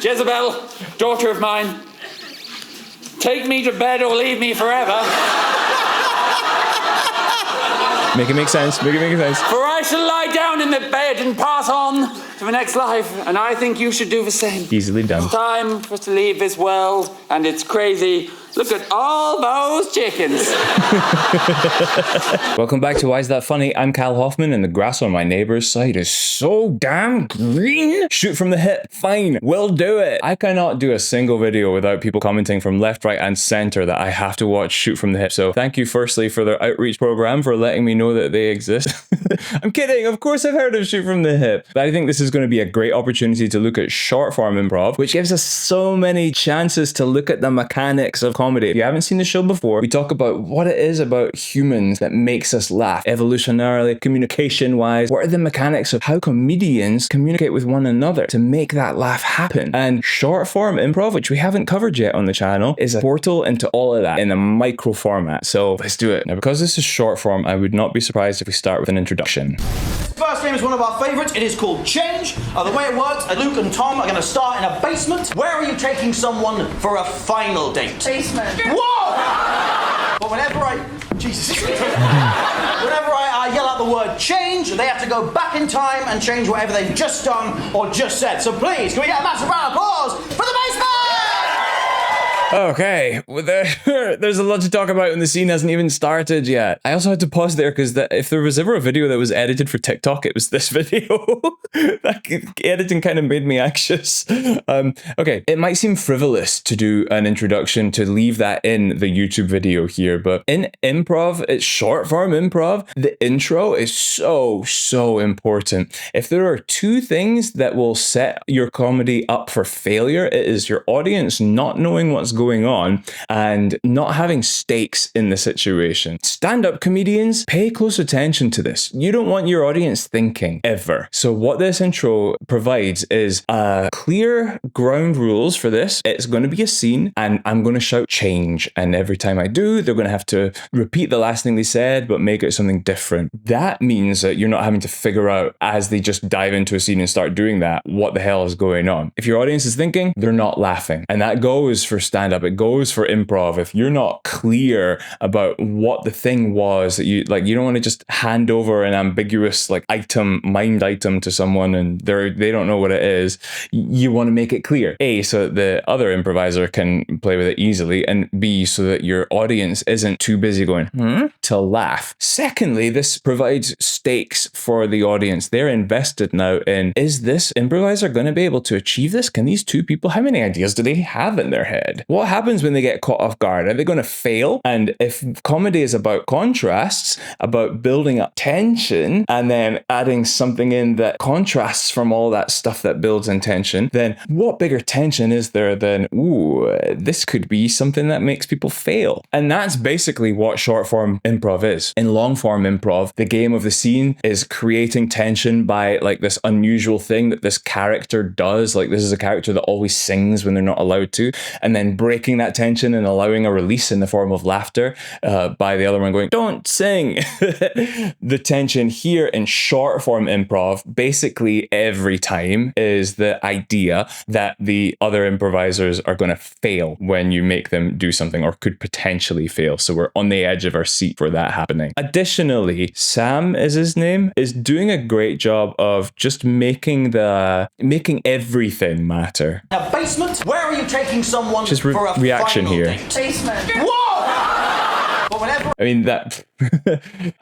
Jezebel, daughter of mine, take me to bed or leave me forever. Make it make sense. Make it make sense. For I shall lie down in the bed and pass on to the next life, and I think you should do the same. Easily done. It's time for us to leave this world, and it's crazy. Look at all those chickens. Welcome back to Why Is That Funny? I'm Cal Hoffman, and the grass on my neighbor's side is so damn green. Shoot from the hip. Fine. We'll do it. I cannot do a single video without people commenting from left, right, and center that I have to watch Shoot from the Hip. So thank you firstly for their outreach program for letting me know that they exist. I'm kidding. Of course I've heard of Shoot from the Hip. But I think this is going to be a great opportunity to look at short form improv, which gives us so many chances to look at the mechanics of comedy. If you haven't seen the show before, we talk about what it is about humans that makes us laugh, evolutionarily, communication-wise. What are the mechanics of how comedians communicate with one another to make that laugh happen? And short form improv, which we haven't covered yet on the channel, is a portal into all of that in a micro format. So let's do it. Now, because this is short form, I would not be surprised if we start with an introduction. First game is one of our favourites. It is called Change. The way it works, Luke and Tom are going to start in a basement. Where are you taking someone for a final date? Basement. Whoa! But whenever I yell out the word change, they have to go back in time and change whatever they've just done or just said. So please, can we get a massive round of applause for the basement? Okay, well, there's a lot to talk about and the scene hasn't even started yet. I also had to pause there because if there was ever a video that was edited for TikTok, it was this video. That editing kind of made me anxious. Okay, it might seem frivolous to do an introduction, to leave that in the YouTube video here, but in improv, it's short form improv, the intro is so important. If there are two things that will set your comedy up for failure, it is your audience not knowing what's going on and not having stakes in the situation. Stand-up comedians, pay close attention to this. You don't want your audience thinking ever. So what this intro provides is clear ground rules for this. It's going to be a scene and I'm going to shout change. And every time I do, they're going to have to repeat the last thing they said, but make it something different. That means that you're not having to figure out as they just dive into a scene and start doing that, what the hell is going on. If your audience is thinking, they're not laughing. And that goes for stand-up. It goes for improv. If you're not clear about what the thing was that you don't want to just hand over an ambiguous mind item to someone and they don't know what it is. You want to make it clear. A, so that the other improviser can play with it easily, and B, so that your audience isn't too busy going to laugh. Secondly, this provides stakes for the audience. They're invested now in, is this improviser going to be able to achieve this? Can these two people, how many ideas do they have in their head? What happens when they get caught off guard? Are they going to fail? And if comedy is about contrasts, about building up tension and then adding something in that contrasts from all that stuff that builds in tension, then what bigger tension is there than, ooh, this could be something that makes people fail? And that's basically what short form improv is. In long form improv, the game of the scene is creating tension by this unusual thing that this character does. This is a character that always sings when they're not allowed to, and then breaking that tension and allowing a release in the form of laughter by the other one going, don't sing. The tension here in short form improv, basically every time, is the idea that the other improvisers are going to fail when you make them do something, or could potentially fail. So we're on the edge of our seat for that happening. Additionally, Sam is his name, is doing a great job of just making everything matter. A basement? Where are you taking someone Just for a reaction final here. date? Basement. Whoa! But whenever I mean, that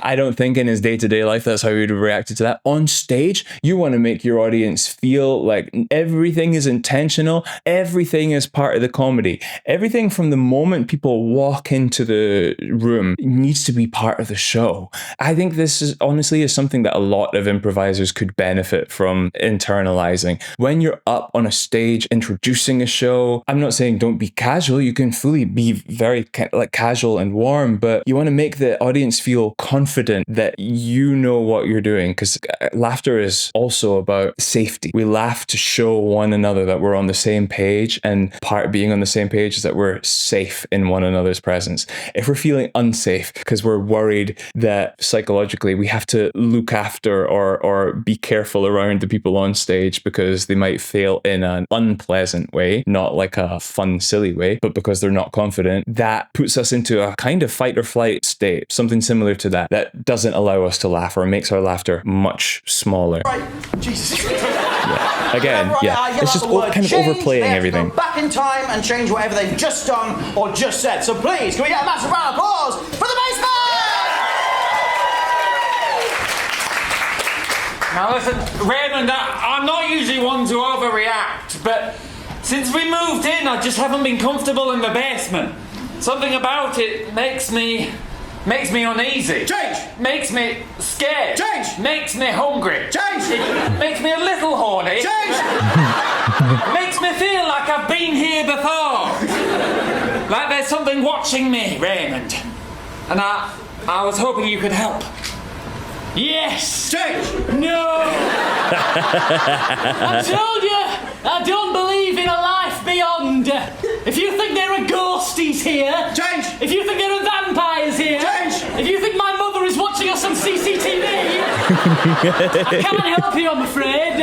I don't think in his day-to-day life that's how he would have reacted to that. On stage, you want to make your audience feel like everything is intentional, everything is part of the comedy. Everything from the moment people walk into the room needs to be part of the show. I think this is honestly something that a lot of improvisers could benefit from internalizing. When you're up on a stage introducing a show, I'm not saying don't be casual, you can fully be very casual and warm, form, but you want to make the audience feel confident that you know what you're doing, because laughter is also about safety. We laugh to show one another that we're on the same page, and part of being on the same page is that we're safe in one another's presence. If we're feeling unsafe because we're worried that psychologically we have to look after or be careful around the people on stage because they might fail in an unpleasant way, not like a fun, silly way, but because they're not confident, that puts us into a kind of fight or flight state, something similar to that, that doesn't allow us to laugh or makes our laughter much smaller. Right, Jesus. Yeah. Again, yeah, it's just kind of overplaying everything. Go back in time and change whatever they've just done or just said. So please, can we get a massive round of applause for the basement? Now listen, Raymond, I'm not usually one to overreact, but since we moved in, I just haven't been comfortable in the basement. Something about it makes me uneasy. Change! Makes me scared. Change! Makes me hungry. Change! It makes me a little horny. Change! Makes me feel like I've been here before. Like there's something watching me, Raymond. And I was hoping you could help. Yes! Change! No! I told you, I don't believe in a life beyond. If you think there are ghosties here, Change! if you think there are vampires here, Change! if you think my mother is watching us on CCTV, I can't help you, I'm afraid.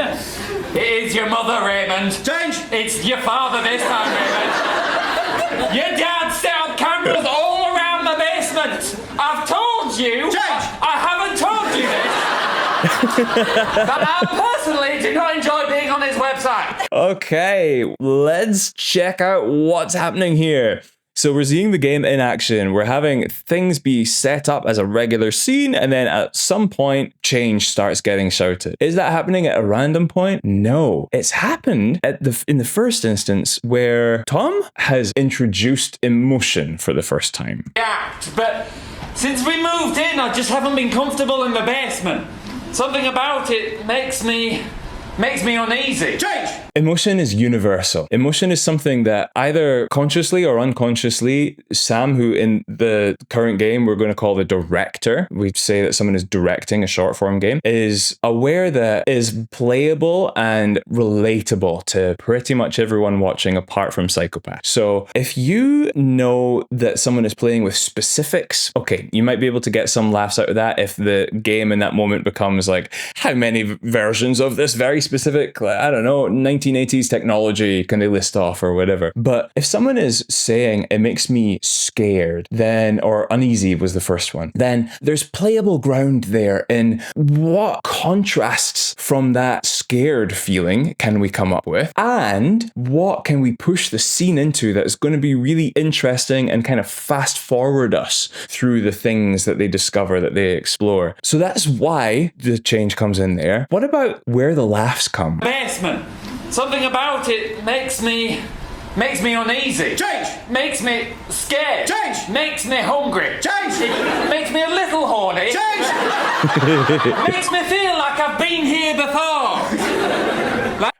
It is your mother, Raymond. Change! It's your father this time, Raymond. Your dad set up cameras all around the basement. I've told you. Change! I haven't told you this. But I personally do not enjoy being on his website. Okay, let's check out what's happening here. So we're seeing the game in action. We're having things be set up as a regular scene, and then at some point, change starts getting shouted. Is that happening at a random point? No. It's happened in the first instance where Tom has introduced emotion for the first time. But since we moved in, I just haven't been comfortable in the basement. Something about it makes me uneasy. Change! Emotion is universal. Emotion is something that either consciously or unconsciously, Sam, who in the current game we're going to call the director, we say that someone is directing a short form game, is aware that is playable and relatable to pretty much everyone watching apart from psychopaths. So if you know that someone is playing with specifics, okay, you might be able to get some laughs out of that if the game in that moment becomes like, how many versions of this very specific, I don't know, 1980s technology can they list off or whatever. But if someone is saying it makes me scared, then, or uneasy was the first one, then there's playable ground there in what contrasts from that scared feeling can we come up with, and what can we push the scene into that's going to be really interesting and kind of fast forward us through the things that they discover, that they explore. So that's why the change comes in there. What about where the laughs come? Basement. Something about it makes me uneasy. Change! Makes me scared. Change! Makes me hungry. Change! It makes me a little horny. Change! Makes me feel like I've been here before.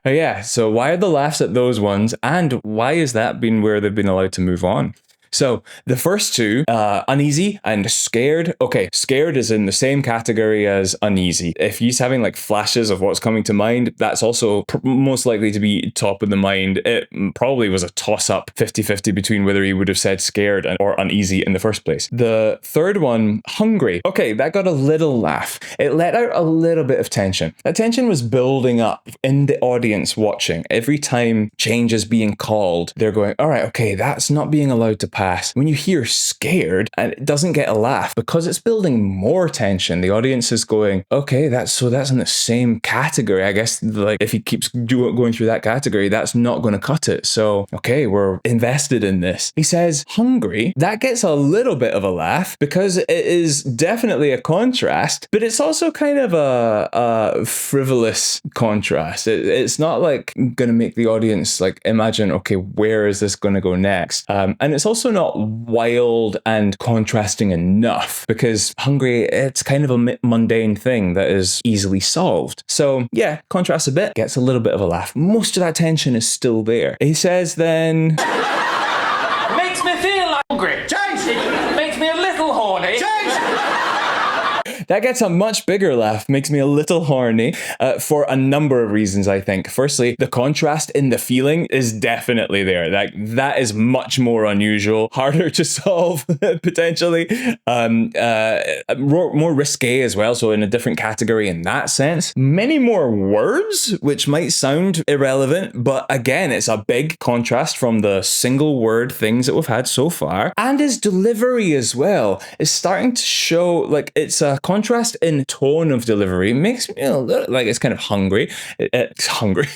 Oh yeah, so why are the laughs at those ones, and why is that been where they've been allowed to move on? So the first two, uneasy and scared. Okay, scared is in the same category as uneasy. If he's having like flashes of what's coming to mind, that's also most likely to be top of the mind. It probably was a toss-up 50-50 between whether he would have said scared or uneasy in the first place. The third one, hungry. Okay, that got a little laugh. It let out a little bit of tension. That tension was building up in the audience watching. Every time change is being called, they're going, all right, okay, that's not being allowed to pass. When you hear scared and it doesn't get a laugh because it's building more tension, the audience is going, okay, that's in the same category. I guess like if he keeps going through that category, that's not going to cut it. So, okay, we're invested in this. He says hungry. That gets a little bit of a laugh because it is definitely a contrast, but it's also kind of a frivolous contrast. It's not like going to make the audience like imagine, okay, where is this going to go next? And it's also not wild and contrasting enough because hungry, it's kind of a mundane thing that is easily solved. So yeah, contrasts a bit, gets a little bit of a laugh. Most of that tension is still there. He says then... Makes me feel like hungry. Change! It makes me a little That gets a much bigger laugh, makes me a little horny for a number of reasons, I think. Firstly, the contrast in the feeling is definitely there. That is much more unusual, harder to solve, potentially. More risque as well, so in a different category in that sense. Many more words, which might sound irrelevant, but again, it's a big contrast from the single word things that we've had so far. And his delivery as well is starting to show, like, it's a contrast in tone of delivery. It makes me feel like it's kind of hungry. It's hungry.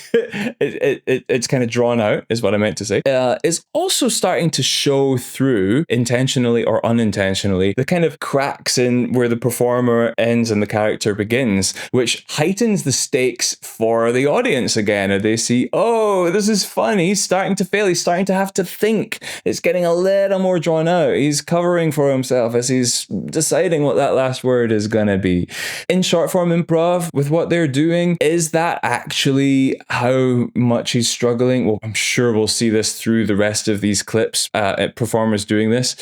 It's kind of drawn out, is what I meant to say. It's also starting to show through, intentionally or unintentionally, the kind of cracks in where the performer ends and the character begins, which heightens the stakes for the audience again. And they see, oh, this is fun. He's starting to fail. He's starting to have to think. It's getting a little more drawn out. He's covering for himself as he's deciding what that last word is going to be. In short form improv, with what they're doing, is that actually how much he's struggling? Well, I'm sure we'll see this through the rest of these clips, performers doing this.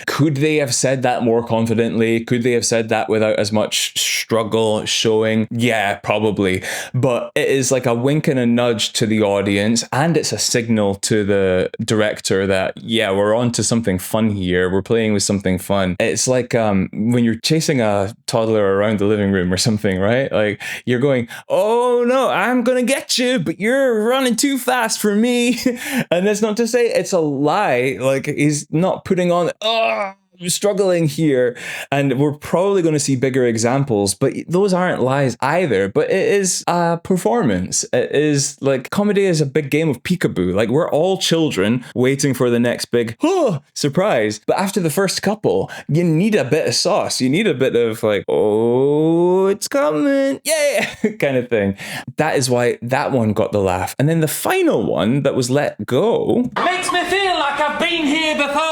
Could they have said that more confidently? Could they have said that without as much struggle showing? Yeah, probably. But it is like a wink and a nudge to the audience, and it's a signal to the director that, yeah, we're on to something fun here. We're playing with something fun. It's like when you're chasing a toddler around the living room or something, right? Like, you're going, oh no, I'm gonna get you, but you're running too fast for me. And that's not to say it's a lie. Like, he's not putting on, struggling here, and we're probably going to see bigger examples, but those aren't lies either. But it is a performance. It is like, comedy is a big game of peekaboo. Like, we're all children waiting for the next big surprise. But after the first couple, you need a bit of sauce. You need a bit of like, oh, it's coming, yeah, kind of thing. That is why that one got the laugh. And then the final one that was let go Makes me feel like I've been here before.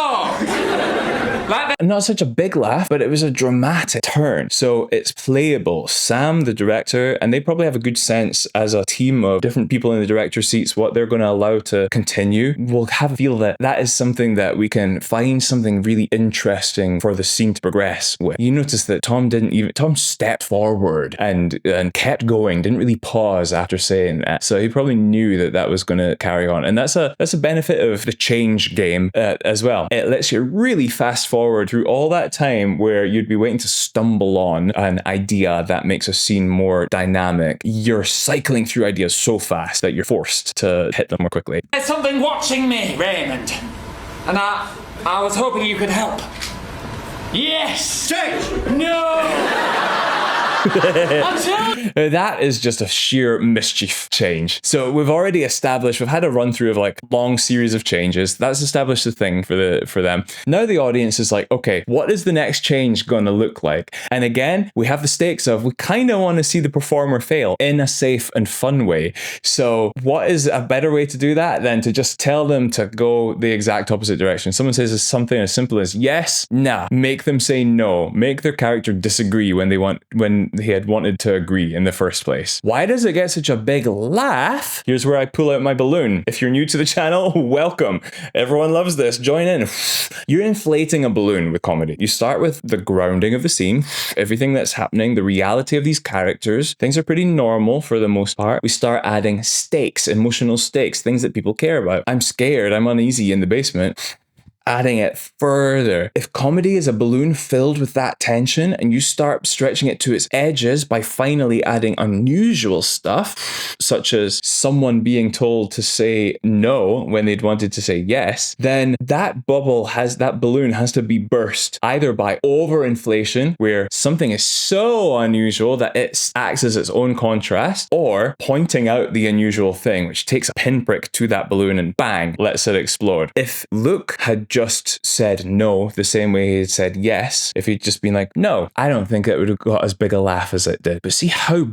Not such a big laugh, but it was a dramatic turn. So it's playable. Sam, the director, and they probably have a good sense as a team of different people in the director's seats what they're going to allow to continue. We'll have a feel that that is something that we can find something really interesting for the scene to progress with. You notice that Tom stepped forward and kept going, didn't really pause after saying that. So he probably knew that that was going to carry on. And that's a benefit of the change game as well. It lets you really fast forward through all that time where you'd be waiting to stumble on an idea that makes a scene more dynamic. You're cycling through ideas so fast that you're forced to hit them more quickly. There's something watching me, Raymond. And I was hoping you could help. Yes! Change! No! That is just a sheer mischief change. So we've already established, we've had a run through of like long series of changes. That's established the thing for them. Now the audience is like, okay, what is the next change going to look like? And again, we have the stakes of, we kind of want to see the performer fail in a safe and fun way. So what is a better way to do that than to just tell them to go the exact opposite direction? Someone says something as simple as yes, nah, make them say no, make their character disagree when he had wanted to agree in the first place. Why does it get such a big laugh? Here's where I pull out my balloon. If you're new to the channel, welcome. Everyone loves this. Join in. You're inflating a balloon with comedy. You start with the grounding of the scene, everything that's happening, the reality of these characters. Things are pretty normal for the most part. We start adding stakes, emotional stakes, things that people care about. I'm scared. I'm uneasy in the basement. Adding it further. If comedy is a balloon filled with that tension and you start stretching it to its edges by finally adding unusual stuff, such as someone being told to say no when they'd wanted to say yes, then that balloon has to be burst either by overinflation, where something is so unusual that it acts as its own contrast, or pointing out the unusual thing, which takes a pinprick to that balloon and bang, lets it explode. If Luke had just said no the same way he had said yes, if he'd just been like, no, I don't think it would have got as big a laugh as it did. But see how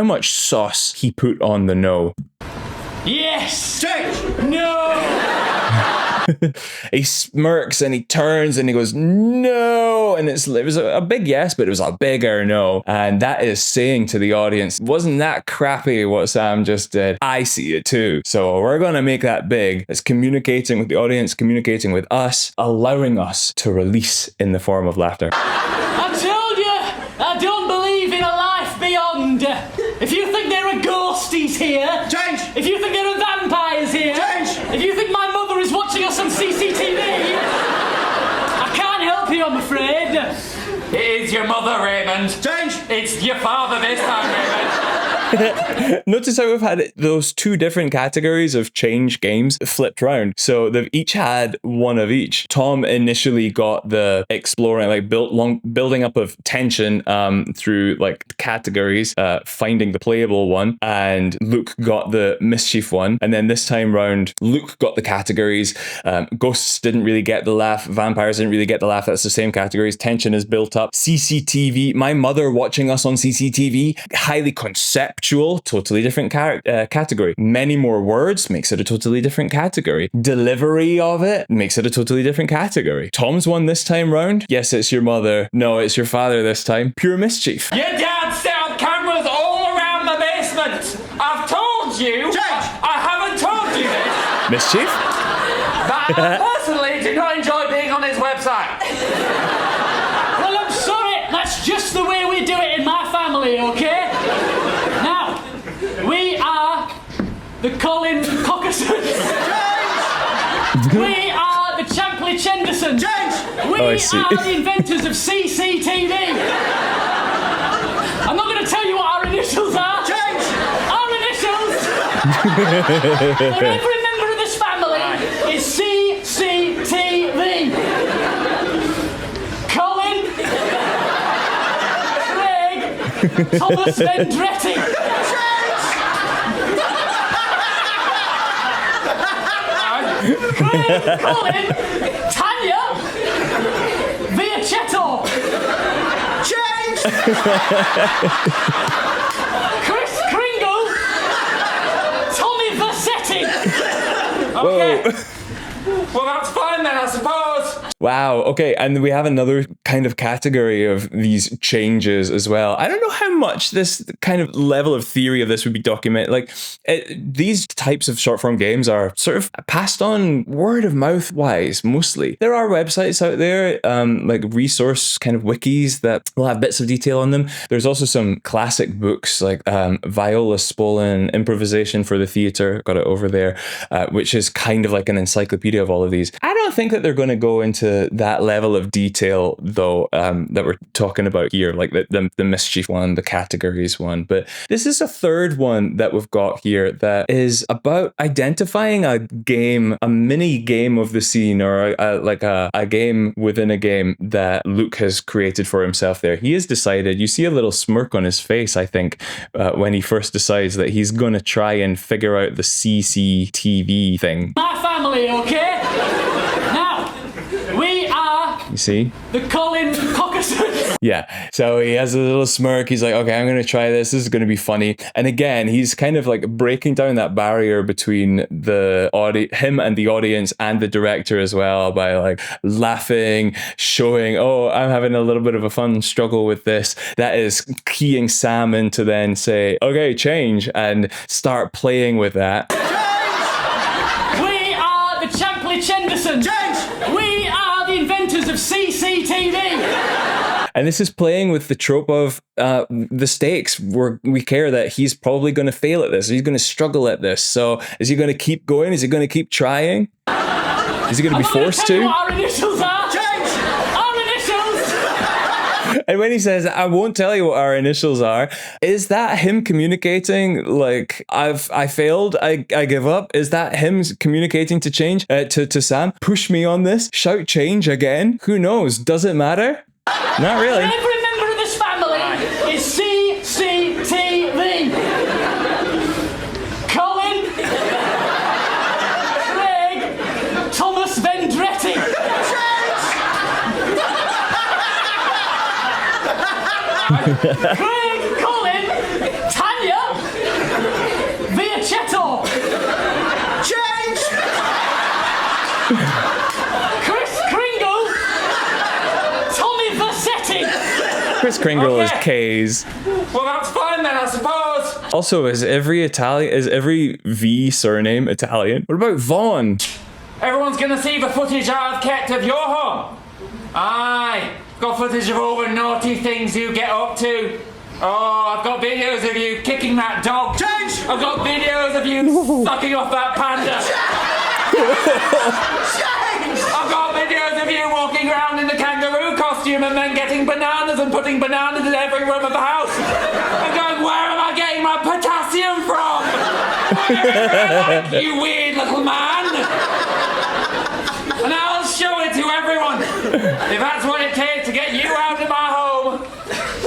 much sauce he put on the no. Yes! Change! No! He smirks and he turns and he goes, no. And it was a big yes, but it was a bigger no. And that is saying to the audience, wasn't that crappy what Sam just did? I see it too. So we're going to make that big. It's communicating with the audience, communicating with us, allowing us to release in the form of laughter. I told you! I don't believe I'm afraid. It is your mother, Raymond. Change! It's your father this time, Raymond. Notice how we've had those two different categories of change games flipped round. So they've each had one of each. Tom initially got the exploring, like building up of tension through like categories, finding the playable one, and Luke got the mischief one. And then this time round, Luke got the categories. Ghosts didn't really get the laugh. Vampires didn't really get the laugh. That's the same categories. Tension is built up. CCTV. My mother watching us on CCTV. Highly conceptual. Totally different category. Many more words makes it a totally different category. Delivery of it makes it a totally different category. Tom's one this time round. Yes, it's your mother. No, it's your father this time. Pure mischief. Your dad set up cameras all around the basement. I've told you. I haven't told you this. Mischief? But I personally do not enjoy being on his website. Well, I'm sorry. That's just the way we do it in my family, okay? Now, we are the Colin Caucasus. We are the Champley Chendersons. We are the inventors of CCTV. I'm not going to tell you what our initials are. Our initials for every member of this family is CCTV. Colin, Craig, Thomas Vendretti. Craig, Colin, Tanya, Viacetto. Chris Kringle, Tommy Versetti. Okay. Well, that's fine then, I suppose. Wow. Okay. And we have another kind of category of these changes as well. I don't know how much this kind of level of theory of this would be documented. Like these types of short form games are sort of passed on word of mouth wise, mostly. There are websites out there, like resource kind of wikis that will have bits of detail on them. There's also some classic books like Viola Spolin, Improvisation for the Theatre, got it over there, which is kind of like an encyclopedia of all of these. I don't think that they're going to go into that level of detail though, that we're talking about here, like the mischief one, the categories one. But this is a third one that we've got here that is about identifying a game, a mini game of the scene, or a game within a game that Luke has created for himself there. He has decided, you see a little smirk on his face, I think, when he first decides that he's going to try and figure out the CCTV thing. My family, okay? Now, we are... You see? The Colin Caucasus. Yeah, so he has a little smirk. He's like, okay, I'm going to try this. This is going to be funny. And again, he's kind of like breaking down that barrier between him and the audience and the director as well by like laughing, showing, oh, I'm having a little bit of a fun struggle with this. That is keying Sam in to then say, okay, change, and start playing with that. We are the Champley Chendersons. We are the inventors of CCTV. And this is playing with the trope of the stakes. We care that he's probably going to fail at this. He's going to struggle at this. So is he going to keep going? Is he going to keep trying? Is he going to be forced to? Our initials are. Our initials. And when he says, I won't tell you what our initials are, is that him communicating like, I failed, I give up? Is that him communicating to change, to Sam? Push me on this? Shout change again? Who knows? Does it matter? Not really. Every member of this family is CCTV. Colin, Craig, Thomas Vendretti. Craig, Colin, Tanya, Viacetto. Change. Chris Kringle, Tommy Versetti. Chris Kringle is K's. Well, that's fine then, I suppose. Also, is every V surname Italian? What about Vaughn? Everyone's gonna see the footage I've kept of your home. Aye, got footage of all the naughty things you get up to. Oh, I've got videos of you kicking that dog. Change! I've got videos of you sucking off that panda. Change! I've got videos of you walking around in the kangaroo costume. costume and then getting bananas and putting bananas in every room of the house. And going, where am I getting my potassium from? Like, you weird little man. And I'll show it to everyone. If that's what it takes to get you out of my home.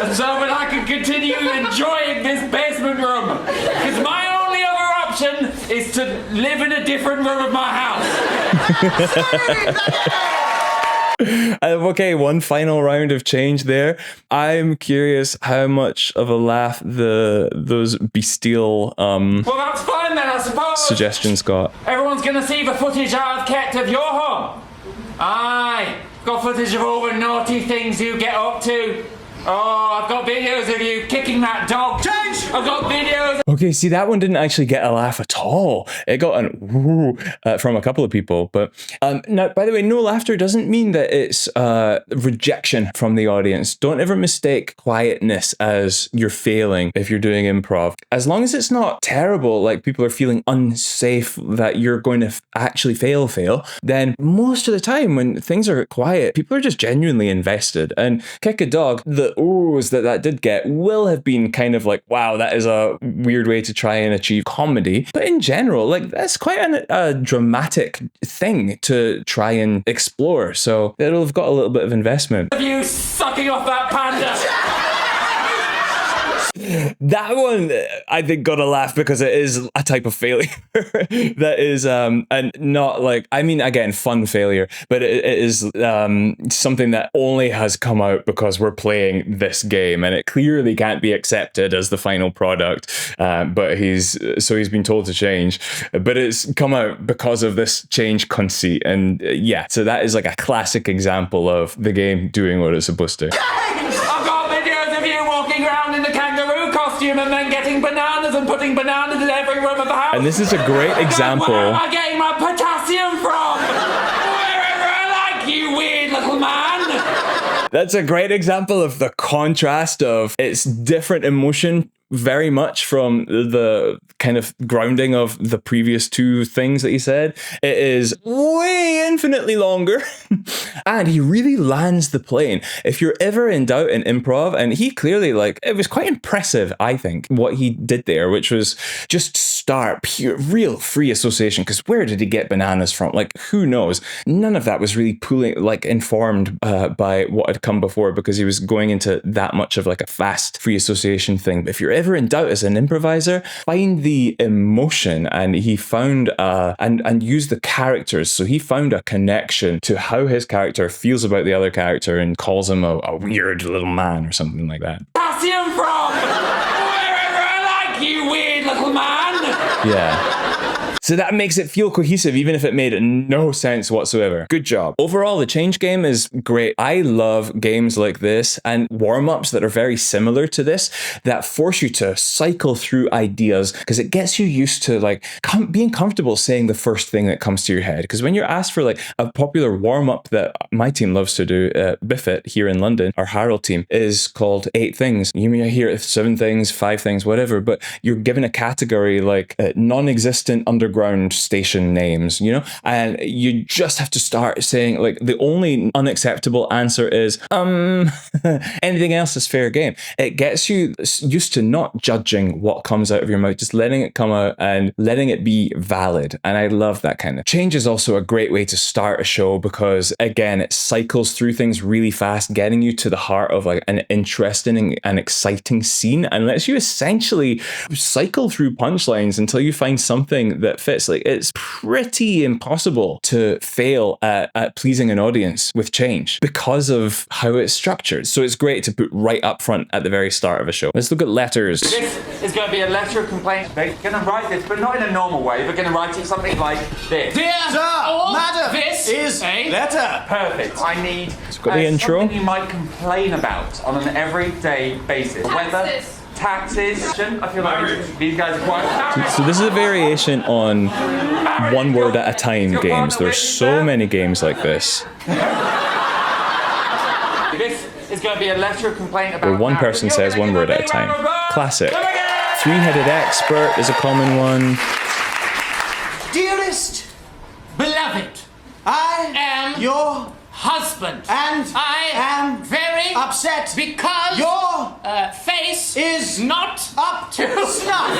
And so that I can continue enjoying this basement room. Because my only other option is to live in a different room of my house. Okay, one final round of change there. I'm curious how much of a laugh those bestial Well, that's fine then, I suppose. suggestions got. Everyone's gonna see the footage I've kept of your home. Aye, got footage of all the naughty things you get up to. Oh, I've got videos of you kicking that dog. Change! I've got videos. Okay, see, that one didn't actually get a laugh at all. It got an ooh from a couple of people. But now, by the way, no laughter doesn't mean that it's rejection from the audience. Don't ever mistake quietness as you're failing if you're doing improv. As long as it's not terrible, like people are feeling unsafe that you're going to actually fail, then most of the time when things are quiet, people are just genuinely invested. And kick a dog, the oohs that did get will have been kind of like, wow, that is a weird way to try and achieve comedy. But in general, like that's quite a dramatic thing to try and explore. So it'll have got a little bit of investment. Of you sucking off that panda. That one, I think, got a laugh because it is a type of failure that is, and not like, I mean, again, fun failure, but it is something that only has come out because we're playing this game, and it clearly can't be accepted as the final product. But he's been told to change, but it's come out because of this change conceit, and yeah, so that is like a classic example of the game doing what it's supposed to. I've got videos of you walking around in the kangaroo costume and then getting bananas and putting bananas in every room of the house. And this is a great example. Where am I getting my potassium from? Wherever I like, you weird little man. That's a great example of the contrast of its different emotion very much from the kind of grounding of the previous two things that he said. It is way infinitely longer and he really lands the plane. If you're ever in doubt in improv, and he clearly, like, it was quite impressive, I think, what he did there, which was just start pure, real free association, because where did he get bananas from? Like, who knows? None of that was really informed by what had come before, because he was going into that much of like a fast free association thing. But if you're ever in doubt as an improviser, find the emotion, and he found and use the characters. So he found a connection to how his character feels about the other character and calls him a weird little man or something like that. Potassium from wherever I like, you weird little man. Yeah. So that makes it feel cohesive, even if it made no sense whatsoever. Good job. Overall, the change game is great. I love games like this and warm-ups that are very similar to this, that force you to cycle through ideas, because it gets you used to like being comfortable saying the first thing that comes to your head. Because when you're asked for like a popular warm-up that my team loves to do, Biffit here in London, our Harold team, is called 8 things. You may hear 7 things, 5 things, whatever, but you're given a category like non-existent underground station names, you know, and you just have to start saying like the only unacceptable answer is anything else is fair game. It gets you used to not judging what comes out of your mouth, just letting it come out and letting it be valid. And I love that kind of change. Is also a great way to start a show, because again, it cycles through things really fast, getting you to the heart of like an interesting and exciting scene, and lets you essentially cycle through punchlines until you find something that fits. Like, it's pretty impossible to fail at pleasing an audience with change because of how it's structured. So it's great to put right up front at the very start of a show. Let's look at letters. This is going to be a letter of complaint. They're going to write this, but not in a normal way. We're going to write it something like this. Dear Madam, this is a letter. Perfect. I need got the intro. something you might complain about on an everyday basis. Taxes. I feel like these guys are quite... So this is a variation on one word at a time games. There's so many games like this, This is going to be a letter of complaint about... where one person says one word at a time. Classic. Three-headed expert is a common one. Dearest, beloved. I am your husband. And I am very upset because your face is not up to snuff.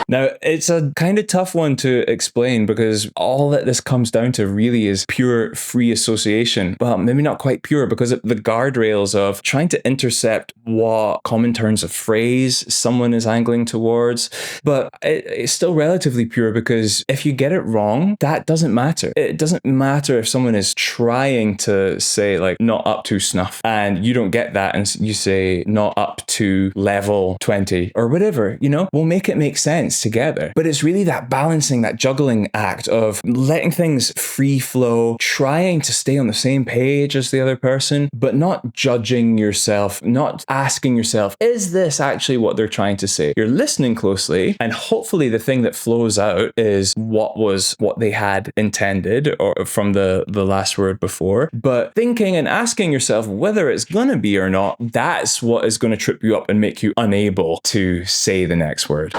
Now, it's a kind of tough one to explain because all that this comes down to really is pure free association. Well, maybe not quite pure because of the guardrails of trying to intercept what common turns of phrase someone is angling towards. But it's still relatively pure because if you get it wrong, that doesn't matter. It doesn't matter if someone is trying to say like not up to snuff and you don't get that and you say not up to level 20 or whatever, we'll make it make sense together. But it's really that balancing, that juggling act of letting things free flow, trying to stay on the same page as the other person, but not judging yourself, not asking yourself, is this actually what they're trying to say? You're listening closely, and hopefully the thing that flows out is what they had intended or from the last word before. But thinking and asking yourself whether it's gonna be or not, that's what is gonna trip you up and make you unable to say the next word.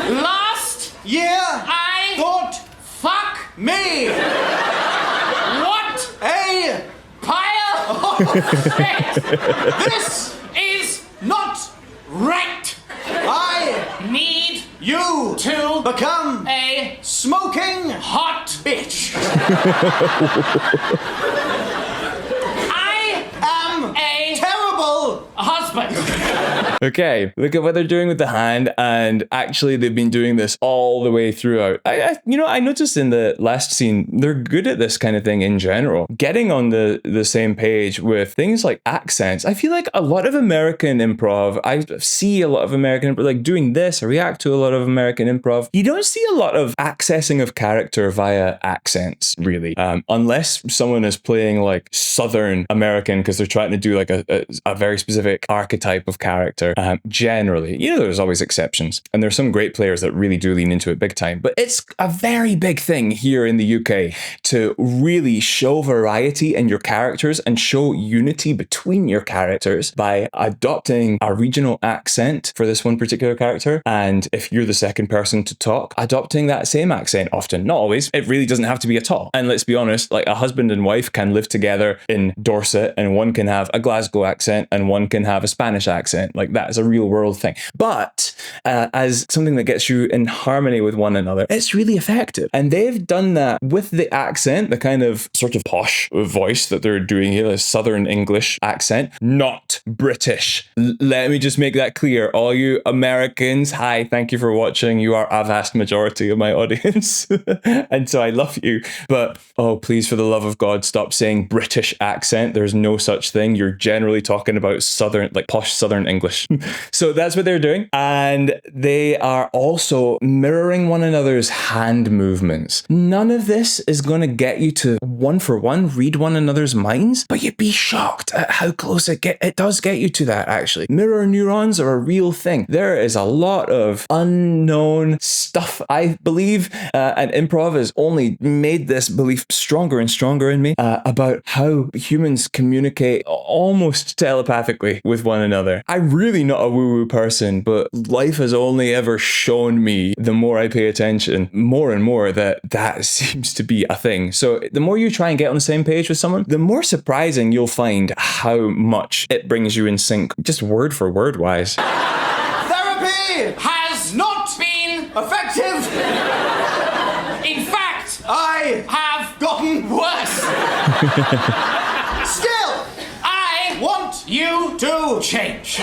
last Yeah, I thought fuck me what a pile of shit. this Is not right. I Need you to become a smoking hot bitch. I Am a terrible. husband. Okay, look at what they're doing with the hand, and actually they've been doing this all the way throughout. I noticed in the last scene, they're good at this kind of thing in general. Getting on the same page with things like accents. I feel like a lot of American improv, I see a lot of American improv, like doing this, I react to a lot of American improv. You don't see a lot of accessing of character via accents, really. Unless someone is playing like Southern American because they're trying to do like a very specific archetype of character. Generally, there's always exceptions, and there's some great players that really do lean into it big time. But it's a very big thing here in the UK to really show variety in your characters and show unity between your characters by adopting a regional accent for this one particular character. And if you're the second person to talk, adopting that same accent often, not always. It really doesn't have to be at all. And let's be honest, like a husband and wife can live together in Dorset, and one can have a Glasgow accent and one can have a Spanish accent. Like that is a real world thing. But as something that gets you in harmony with one another, it's really effective. And they've done that with the accent, the kind of sort of posh voice that they're doing here, a Southern English accent, not British. Let me just make that clear. All you Americans, hi, thank you for watching. You are a vast majority of my audience. And so I love you. But please, for the love of God, stop saying British accent. There's no such thing. You're generally talking about Southern, like posh Southern English. So that's what they're doing. And they are also mirroring one another's hand movements. None of this is going to get you to one for one read one another's minds, but you'd be shocked at how close it does get you to that, actually. Mirror neurons are a real thing. There is a lot of unknown stuff, I believe, and improv has only made this belief stronger and stronger in me about how humans communicate almost telepathically with one another. I'm really not a woo-woo person, but life has only ever shown me, the more I pay attention, more and more, that seems to be a thing. So the more you try and get on the same page with someone, the more surprising you'll find how much it brings you in sync, just word for word wise. Therapy Has not been effective. in fact I have gotten worse. Still I want you to change.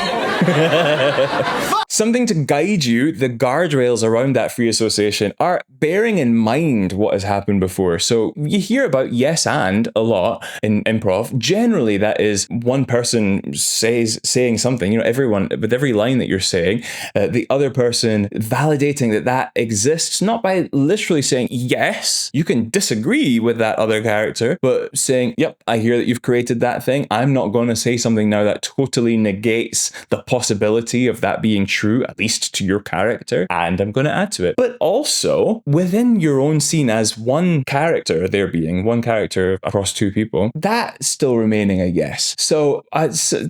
Something to guide you, the guardrails around that free association are bearing in mind what has happened before. So you hear about yes and a lot in improv. Generally, that is one person saying something, everyone, with every line that you're saying, the other person validating that exists, not by literally saying yes, you can disagree with that other character, but saying, yep, I hear that you've created that thing. I'm not going to say something now that totally negates the possibility of that being true, at least to your character, and I'm going to add to it. But also, within your own scene as one character, there being one character across two people, that's still remaining a yes. So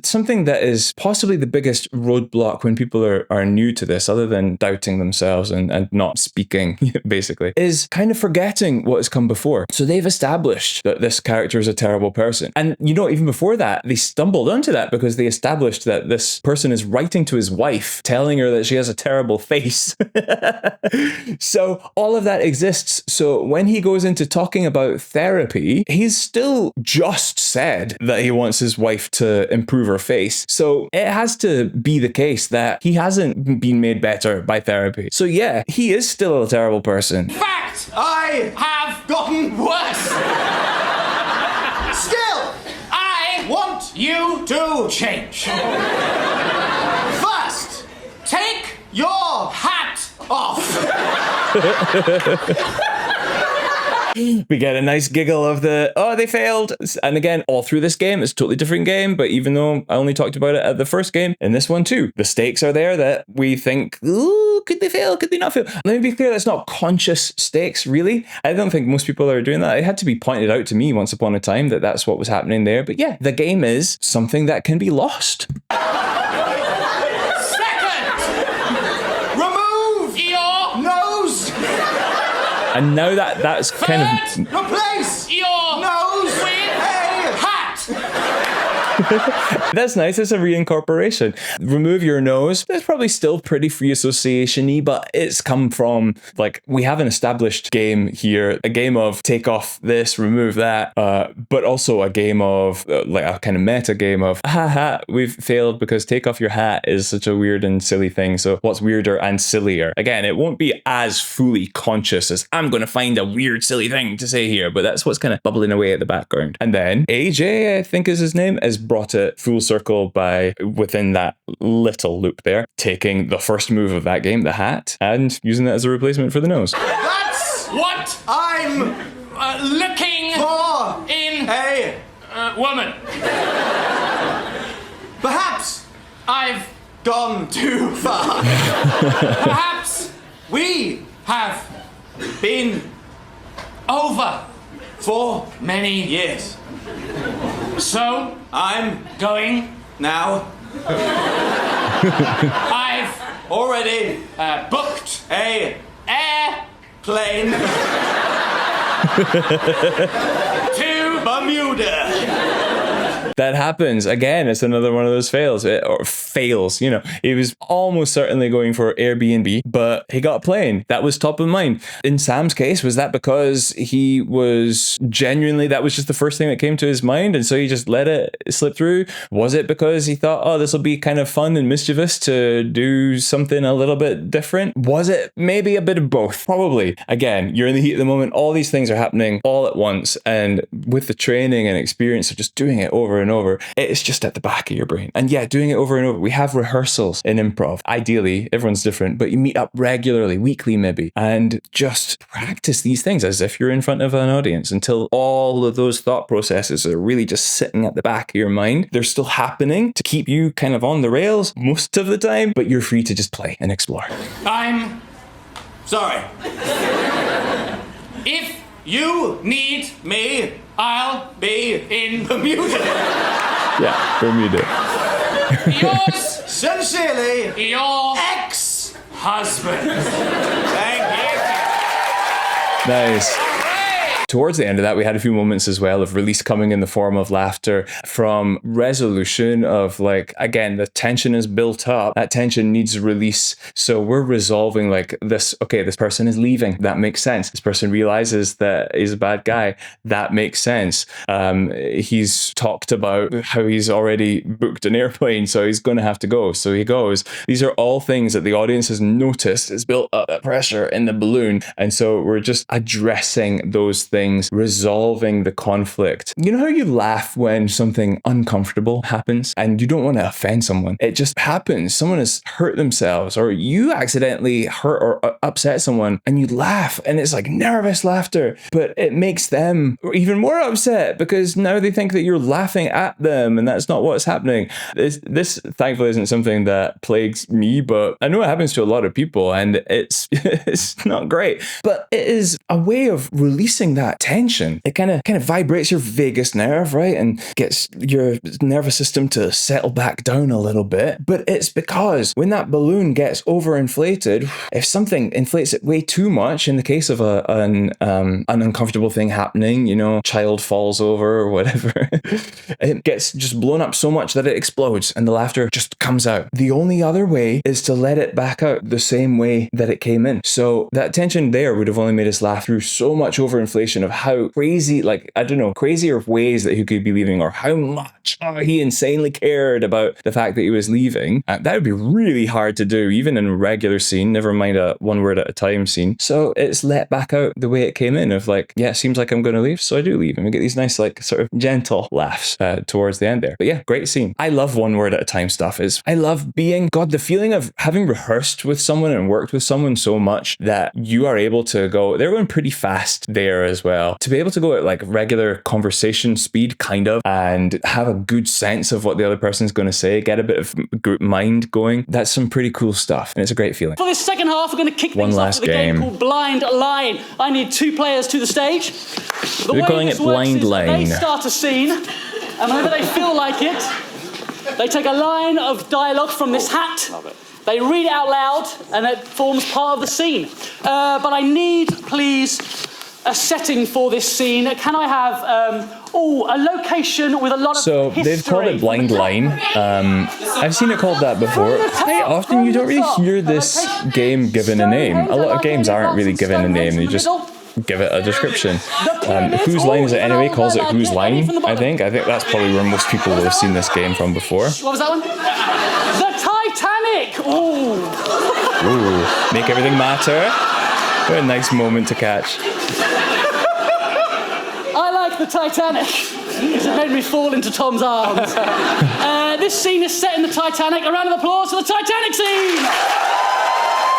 something that is possibly the biggest roadblock when people are new to this, other than doubting themselves and not speaking, basically, is kind of forgetting what has come before. So they've established that this character is a terrible person. And even before that, they stumbled onto that because they established that this person is writing to his wife, telling her that she has a terrible face. So all of that exists. So when he goes into talking about therapy, he's still just said that he wants his wife to improve her face. So it has to be the case that he hasn't been made better by therapy. So yeah, he is still a terrible person. Fact! I Have gotten worse! Still, I want you to change. first Take your hat off. We get a nice giggle of they failed. And again, all through this game, it's a totally different game, but even though I only talked about it at the first game, in this one too, the stakes are there that we think, ooh, could they fail? Could they not fail? Let me be clear, that's not conscious stakes, really. I don't think most people are doing that. It had to be pointed out to me once upon a time that that's what was happening there. But yeah, the game is something that can be lost. Second! Remove Your nose. And now that's kind of... Replace your nose with a hat! That's nice. It's a reincorporation. Remove your nose. That's probably still pretty free association-y, but it's come from, we have an established game here, a game of take off this, remove that, but also a game of, a kind of meta game of, haha, we've failed because take off your hat is such a weird and silly thing. So what's weirder and sillier? Again, it won't be as fully conscious as I'm going to find a weird, silly thing to say here, but that's what's kind of bubbling away at the background. And then AJ, I think is his name, has brought it full circle by, within that little loop there, taking the first move of that game, the hat, and using that as a replacement for the nose. That's What I'm looking for in a woman? perhaps I've gone too far. perhaps We have been over for many years. So I'm going now I've already booked a airplane plane to Bermuda. That happens. Again, it's another one of those fails. He was almost certainly going for Airbnb, but he got a plane. That was top of mind. In Sam's case, was that because he was genuinely, that was just the first thing that came to his mind, and so he just let it slip through? Was it because he thought, oh, this will be kind of fun and mischievous to do something a little bit different? Was it maybe a bit of both? Probably. Again, you're in the heat of the moment. All these things are happening all at once, and with the training and experience of just doing it over and over, it's just at the back of your brain. And yeah, doing it over and over. We have rehearsals in improv. Ideally, everyone's different, but you meet up regularly, weekly maybe, and just practice these things as if you're in front of an audience until all of those thought processes are really just sitting at the back of your mind. They're still happening to keep you kind of on the rails most of the time, but you're free to just play and explore. I'm Sorry. if You need me I'll be in Bermuda. Yeah, Bermuda. yours Sincerely, your ex-husband. thank you. Nice. Towards the end of that, we had a few moments as well of release coming in the form of laughter, from resolution of, again, the tension is built up. That tension needs release. So we're resolving this, okay, this person is leaving. That makes sense. This person realizes that he's a bad guy. That makes sense. He's talked about how he's already booked an airplane, so he's going to have to go. So he goes. These are all things that the audience has noticed has built up that pressure in the balloon. And so we're just addressing those things things, resolving the conflict. You know how you laugh when something uncomfortable happens and you don't want to offend someone? It just happens. Someone has hurt themselves, or you accidentally hurt or upset someone, and you laugh, and it's like nervous laughter, but it makes them even more upset because now they think that you're laughing at them, and that's not what's happening. This thankfully isn't something that plagues me, but I know it happens to a lot of people, and it's it's not great. But it is a way of releasing that tension. It kind of vibrates your vagus nerve, right, and gets your nervous system to settle back down a little bit. But it's because when that balloon gets overinflated, if something inflates it way too much, in the case of an uncomfortable thing happening, you know, child falls over or whatever, it gets just blown up so much that it explodes and the laughter just comes out. The only other way is to let it back out the same way that it came in. So that tension there would have only made us laugh through so much overinflation of how crazy, like, I don't know, crazier ways that he could be leaving, or how much he insanely cared about the fact that he was leaving. That would be really hard to do, even in a regular scene, never mind a one word at a time scene. So it's let back out the way it came in of like, yeah, it seems like I'm going to leave, so I do leave. And we get these nice, like, sort of gentle laughs towards the end there. But yeah, great scene. I love one word at a time stuff. I love the feeling of having rehearsed with someone and worked with someone so much that you are able to go, they're going pretty fast there as well. To be able to go at like regular conversation speed, kind of, and have a good sense of what the other person's going to say, get a bit of group mind going, that's some pretty cool stuff. And it's a great feeling. For this second half, we're going to kick things off with a game called Blind Line. I need 2 players to the stage. We're calling it Blind Line. They start a scene, and whenever they feel like it, they take a line of dialogue from this hat. They read it out loud, and it forms part of the scene. But I need, please, a setting for this scene. Can I have a location with a lot of history? They've called it Blind Line. I've seen it called that before. Quite often you don't really hear this game given a name. A lot of games aren't really given a name. You just give it a description. Whose Line is it anyway? Calls it Whose Line, I think. I think that's probably where most people will have seen this game from before. What was that one? The Titanic! Ooh. Ooh. Make everything matter. What a nice moment to catch. I like the Titanic because it made me fall into Tom's arms. This scene is set in the Titanic. A round of applause for the Titanic scene!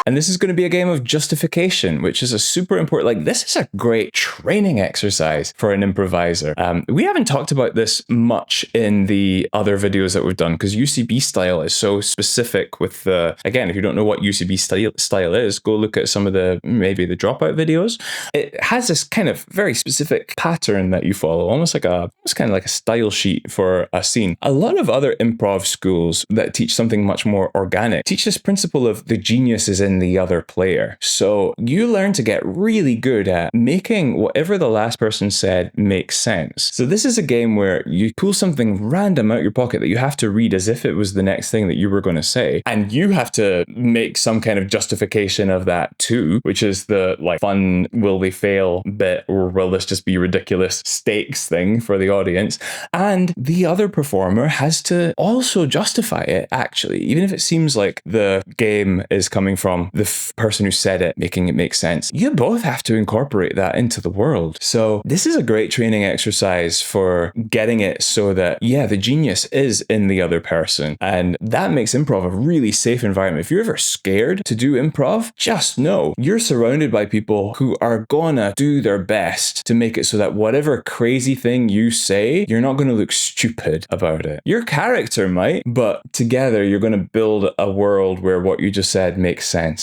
And this is going to be a game of Justification, which is a super important, like, this is a great training exercise for an improviser. We haven't talked about this much in the other videos that we've done because UCB style is so specific with the, again, if you don't know what UCB style is, go look at some of maybe the Dropout videos. It has this kind of very specific pattern that you follow, almost kind of like a style sheet for a scene. A lot of other improv schools that teach something much more organic teach this principle of the genius is in the other player. So you learn to get really good at making whatever the last person said make sense. So this is a game where you pull something random out your pocket that you have to read as if it was the next thing that you were going to say, and you have to make some kind of justification of that too, which is the like fun will they fail bit, or will this just be ridiculous stakes thing for the audience. And the other performer has to also justify it, actually, even if it seems like the game is coming from the person who said it, making it make sense. You both have to incorporate that into the world. So this is a great training exercise for getting it so that, yeah, the genius is in the other person. And that makes improv a really safe environment. If you're ever scared to do improv, just know you're surrounded by people who are gonna do their best to make it so that whatever crazy thing you say, you're not gonna look stupid about it. Your character might, but together you're gonna build a world where what you just said makes sense.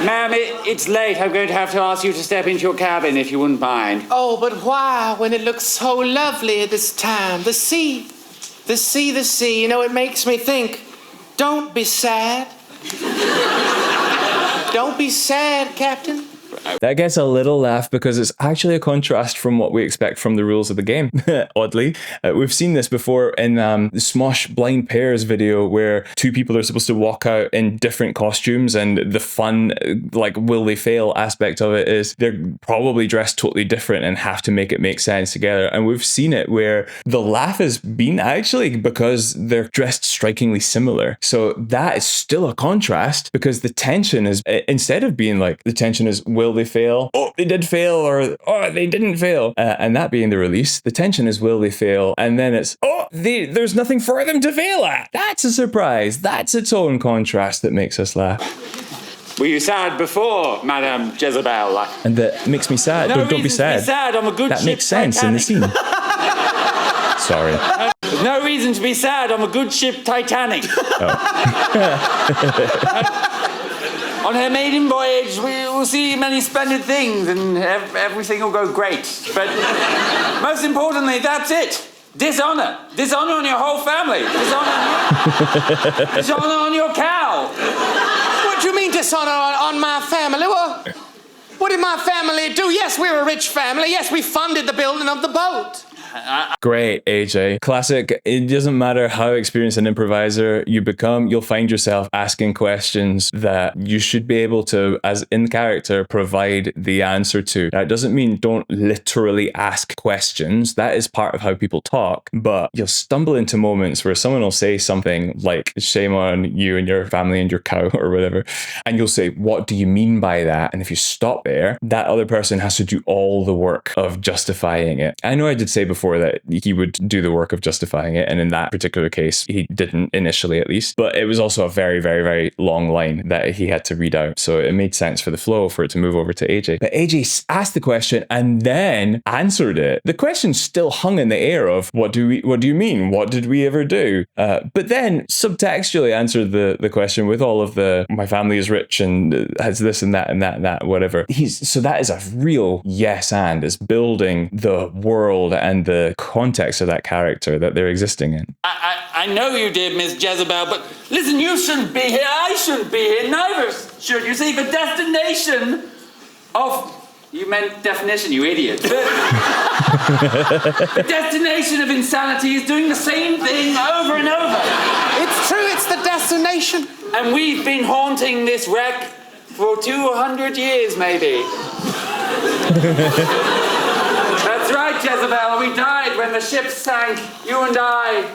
Ma'am, it's late. I'm going to have to ask you to step into your cabin if you wouldn't mind. Oh, but why when it looks so lovely at this time? The sea. You know, it makes me think, don't be sad. Don't be sad, Captain. That gets a little laugh because it's actually a contrast from what we expect from the rules of the game, oddly. We've seen this before in the Smosh Blind Pairs video where two people are supposed to walk out in different costumes, and the fun, like, will they fail aspect of it is they're probably dressed totally different and have to make it make sense together. And we've seen it where the laugh has been actually because they're dressed strikingly similar. So that is still a contrast because the tension is, instead of being like, the tension is, will they fail? Oh, they did fail, or oh, they didn't fail. And that being the release, the tension is, will they fail? And then it's, oh, there's nothing for them to fail at. That's a surprise. That's its own contrast that makes us laugh. Were you sad before, Madame Jezebel? And that makes me sad. No Don't be reason sad. to be sad. I'm a good That ship, makes sense in the Titanic. scene. Sorry. There's no reason to be sad. I'm a good ship, Titanic. On her maiden voyage, we will see many splendid things, and everything will go great. But most importantly, that's it. Dishonor. Dishonor on your whole family. Dishonor on you. Dishonor on your cow. What do you mean dishonor on my family? What did my family do? Yes, we're a rich family. Yes, we funded the building of the boat. Great, AJ. Classic. It doesn't matter how experienced an improviser you become, you'll find yourself asking questions that you should be able to, as in character, provide the answer to. That doesn't mean don't literally ask questions. That is part of how people talk. But you'll stumble into moments where someone will say something like, shame on you and your family and your cow or whatever. And you'll say, what do you mean by that? And if you stop there, that other person has to do all the work of justifying it. I know I did say before that he would do the work of justifying it, and in that particular case he didn't, initially at least, but it was also a very, very, very long line that he had to read out, so it made sense for the flow for it to move over to AJ. But AJ asked the question and then answered it. The question still hung in the air of what do you mean, what did we ever do, but then subtextually answered the question with all of the, my family is rich and has this and that and that and that, whatever. So that is a real yes, and is building the world and the context of that character that they're existing in. I know you did, Miss Jezebel, but listen, you shouldn't be here, I shouldn't be here, neither should you. See, the destination of... You meant definition, you idiot. The destination of insanity is doing the same thing over and over. It's true, it's the destination. And we've been haunting this wreck for 200 years, maybe. That's right, Jezebel. We died when the ship sank, you and I.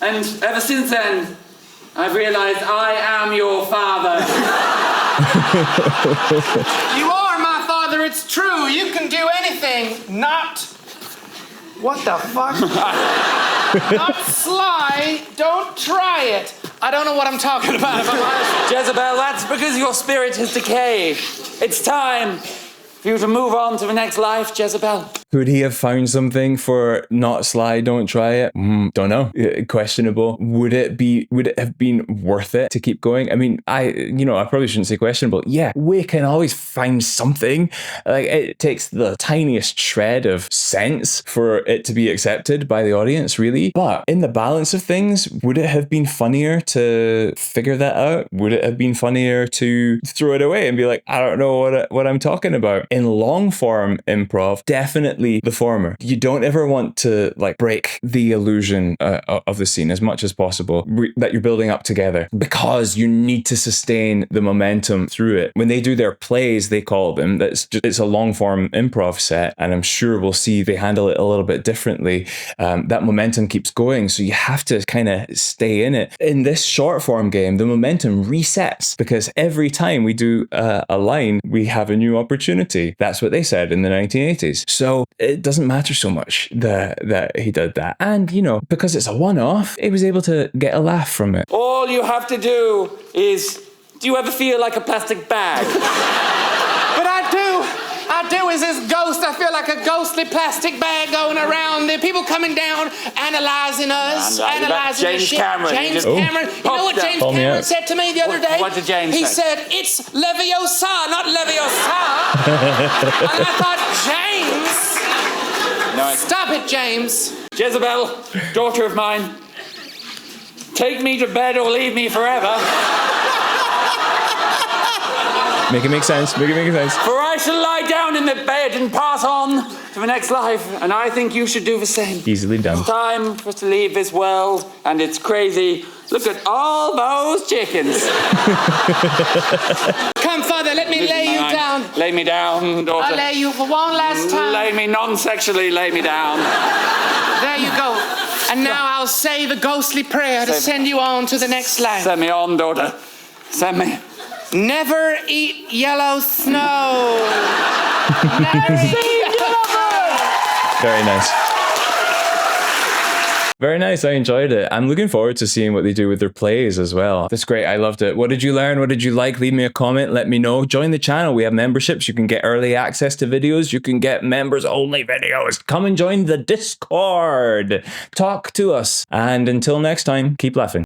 And ever since then, I've realized I am your father. You are my father, it's true. You can do anything. Not... What the fuck? Not sly. Don't try it. I don't know what I'm talking about, if I'm honest. Jezebel, that's because your spirit has decayed. It's time for you to move on to the next life, Jezebel. Could he have found something for not sly, don't try it? Don't know. Questionable. Would it have been worth it to keep going? I mean, I probably shouldn't say questionable. Yeah, we can always find something. Like, it takes the tiniest shred of sense for it to be accepted by the audience, really. But in the balance of things, would it have been funnier to figure that out? Would it have been funnier to throw it away and be like, I don't know what I'm talking about? In long form improv, definitely the former. You don't ever want to like break the illusion of the scene as much as possible that you're building up together, because you need to sustain the momentum through it. When they do their plays, they call them, it's a long form improv set, and I'm sure we'll see they handle it a little bit differently. That momentum keeps going, so you have to kind of stay in it. In this short form game, the momentum resets because every time we do a line, we have a new opportunity. That's what they said in the 1980s. So it doesn't matter so much that he did that. And, because it's a one-off, he was able to get a laugh from it. All you have to do is... Do you ever feel like a plastic bag? But I do as this ghost. I feel like a ghostly plastic bag going around. There are people coming down, analysing us, analysing the James shit. Cameron. James Cameron. You know what James Cameron said to me the other day? What did James say? He said, it's Leviosa, not Leviosa. And I thought, James... Stop it, James. Jezebel, daughter of mine, take me to bed or leave me forever. Make it make sense. Make it make sense. For I shall lie down in the bed and pass on to the next life, and I think you should do the same. Easily done. Time for us to leave this world, and it's crazy. Look at all those chickens. Come, Father, let me lay you down. Lay me down, daughter. I'll lay you for one last time. Lay me non-sexually, lay me down. There you go. And now I'll say the ghostly prayer to send you on to the next life. Send me on, daughter. Send me. Never eat yellow snow. Never eat yellow bird. Very nice. Very nice. I enjoyed it. I'm looking forward to seeing what they do with their plays as well. That's great. I loved it. What did you learn? What did you like? Leave me a comment. Let me know. Join the channel. We have memberships. You can get early access to videos. You can get members only videos. Come and join the Discord. Talk to us. And until next time, keep laughing.